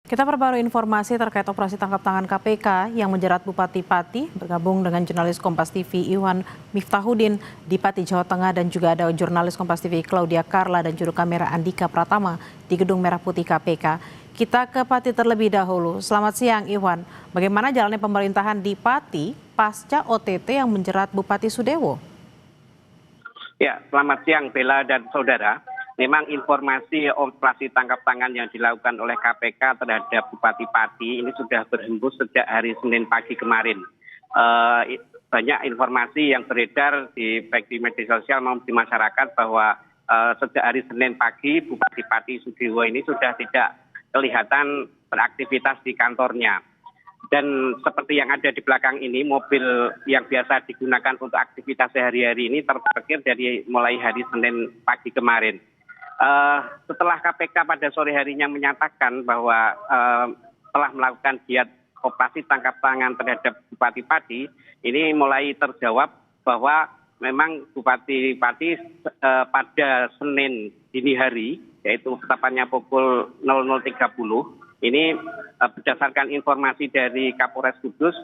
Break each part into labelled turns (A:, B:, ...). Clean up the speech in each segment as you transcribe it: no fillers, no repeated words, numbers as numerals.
A: Kita perbarui informasi terkait operasi tangkap tangan KPK yang menjerat Bupati Pati, bergabung dengan jurnalis Kompas TV Iwan Miftahudin di Pati, Jawa Tengah, dan juga ada jurnalis Kompas TV Claudia Carla dan juru kamera Andika Pratama di Gedung Merah Putih KPK. Kita ke Pati terlebih dahulu. Selamat siang Iwan, bagaimana jalannya pemerintahan di Pati pasca OTT yang menjerat Bupati Sudewo?
B: Ya, selamat siang Bella dan saudara. Memang informasi operasi tangkap tangan yang dilakukan oleh KPK terhadap Bupati Pati ini sudah berhembus sejak hari Senin pagi kemarin. Banyak informasi yang beredar baik di media sosial maupun di masyarakat bahwa sejak hari Senin pagi Bupati Pati Sudewo ini sudah tidak kelihatan beraktivitas di kantornya. Dan seperti yang ada di belakang ini, mobil yang biasa digunakan untuk aktivitas sehari-hari ini terparkir dari mulai hari Senin pagi kemarin. Setelah KPK pada sore harinya menyatakan bahwa telah melakukan giat operasi tangkap tangan terhadap Bupati Pati, ini mulai terjawab bahwa memang Bupati Pati pada Senin dini hari, yaitu tepatnya pukul 00.30, ini berdasarkan informasi dari Kapolres Kudus,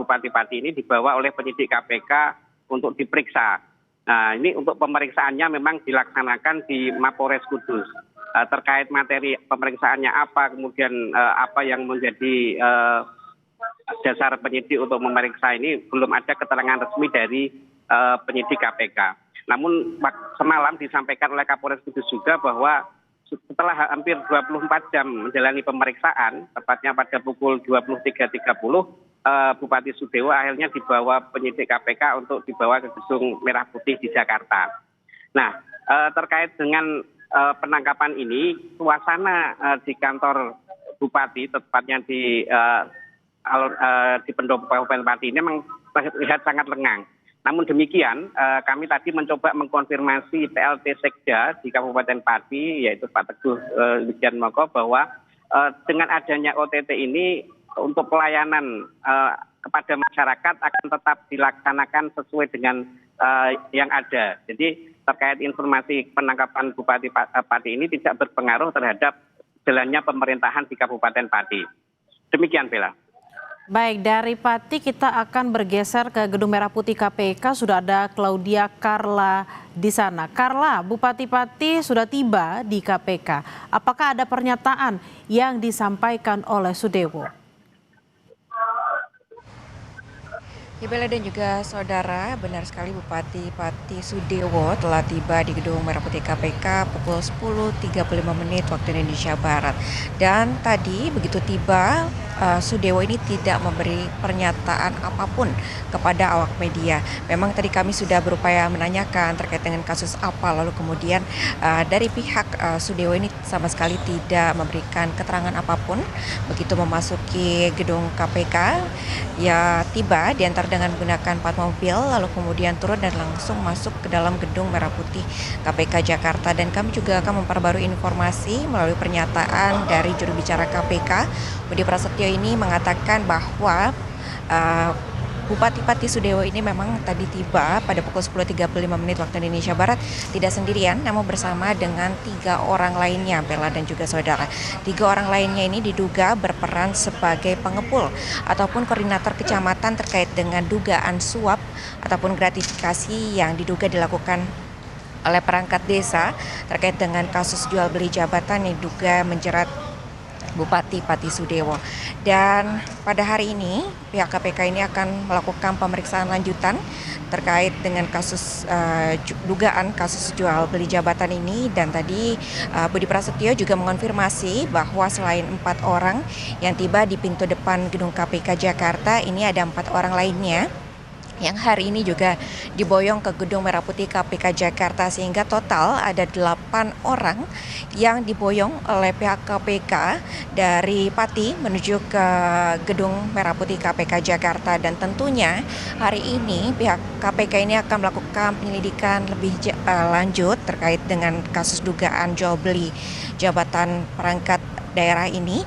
B: Bupati Pati ini dibawa oleh penyidik KPK untuk diperiksa. Nah, ini untuk pemeriksaannya memang dilaksanakan di Mapolres Kudus. Terkait materi pemeriksaannya apa, kemudian apa yang menjadi dasar penyidik untuk memeriksa ini, belum ada keterangan resmi dari penyidik KPK. Namun semalam disampaikan oleh Kapolres Kudus juga bahwa setelah hampir 24 jam menjalani pemeriksaan, tepatnya pada pukul 23.30, Bupati Sudewo akhirnya dibawa penyidik KPK untuk dibawa ke Gedung Merah Putih di Jakarta. Nah, terkait dengan penangkapan ini, suasana di kantor Bupati, tepatnya di Pendopo Kabupaten Pati ini memang terlihat sangat lengang. Namun demikian, kami tadi mencoba mengkonfirmasi PLT Sekda di Kabupaten Pati, yaitu Pak Teguh Wijanmoko, bahwa dengan adanya OTT ini untuk pelayanan kepada masyarakat akan tetap dilaksanakan sesuai dengan yang ada. Jadi terkait informasi penangkapan Bupati Pati ini tidak berpengaruh terhadap jalannya pemerintahan di Kabupaten Pati. Demikian, Bella.
A: Baik, dari Pati kita akan bergeser ke Gedung Merah Putih KPK. Sudah ada Claudia Carla di sana. Carla, Bupati Pati sudah tiba di KPK. Apakah ada pernyataan yang disampaikan oleh Sudewo?
C: Ya, Bella dan juga saudara, benar sekali Bupati Pati Sudewo telah tiba di Gedung Merah Putih KPK pukul 10.35 waktu Indonesia Barat. Dan tadi begitu tiba, Sudewo ini tidak memberi pernyataan apapun kepada awak media. Memang tadi kami sudah berupaya menanyakan terkait dengan kasus apa, lalu kemudian dari pihak Sudewo ini sama sekali tidak memberikan keterangan apapun. Begitu memasuki gedung KPK, ya tiba diantar dengan menggunakan 4 mobil, lalu kemudian turun dan langsung masuk ke dalam Gedung Merah Putih KPK Jakarta. Dan kami juga akan memperbarui informasi melalui pernyataan dari juru bicara KPK, Budi Prasetyo, ini mengatakan bahwa Bupati Pati Sudewo ini memang tadi tiba pada pukul 10.35 waktu Indonesia Barat tidak sendirian, namun bersama dengan 3 orang lainnya, Bella dan juga saudara. 3 orang lainnya ini diduga berperan sebagai pengepul ataupun koordinator kecamatan terkait dengan dugaan suap ataupun gratifikasi yang diduga dilakukan oleh perangkat desa terkait dengan kasus jual beli jabatan yang diduga menjerat Bupati Pati Sudewo. Dan pada hari ini pihak KPK ini akan melakukan pemeriksaan lanjutan terkait dengan kasus dugaan kasus jual beli jabatan ini. Dan tadi Budi Prasetyo juga mengonfirmasi bahwa selain 4 orang yang tiba di pintu depan gedung KPK Jakarta, ini ada 4 orang lainnya yang hari ini juga diboyong ke Gedung Merah Putih KPK Jakarta, sehingga total ada 8 orang yang diboyong oleh pihak KPK dari Pati menuju ke Gedung Merah Putih KPK Jakarta. Dan tentunya hari ini pihak KPK ini akan melakukan penyelidikan lebih lanjut terkait dengan kasus dugaan jual beli jabatan perangkat daerah ini,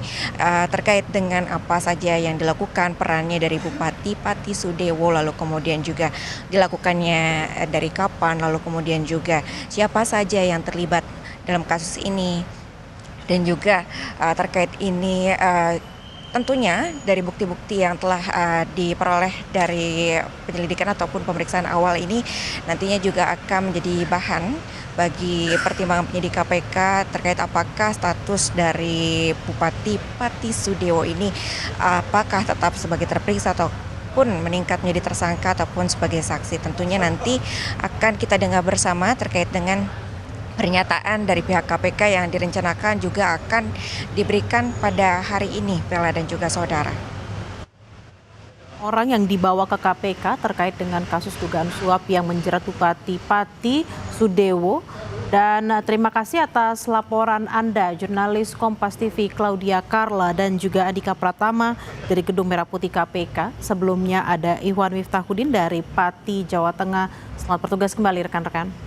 C: terkait dengan apa saja yang dilakukan, perannya dari Bupati Pati Sudewo, lalu kemudian juga dilakukannya dari kapan, lalu kemudian juga siapa saja yang terlibat dalam kasus ini. Dan juga terkait ini tentunya dari bukti-bukti yang telah diperoleh dari penyelidikan ataupun pemeriksaan awal ini nantinya juga akan menjadi bahan bagi pertimbangan penyidik KPK terkait apakah status dari Bupati Pati Sudewo ini apakah tetap sebagai terperiksa ataupun meningkat menjadi tersangka ataupun sebagai saksi. Tentunya nanti akan kita dengar bersama terkait dengan pernyataan dari pihak KPK yang direncanakan juga akan diberikan pada hari ini, Bella dan juga saudara.
A: Orang yang dibawa ke KPK terkait dengan kasus dugaan suap yang menjerat Bupati Pati Sudewo. Dan terima kasih atas laporan Anda, jurnalis Kompas TV Claudia Carla dan juga Andika Pratama dari Gedung Merah Putih KPK. Sebelumnya ada Iwan Miftahudin dari Pati, Jawa Tengah. Selamat bertugas kembali rekan-rekan.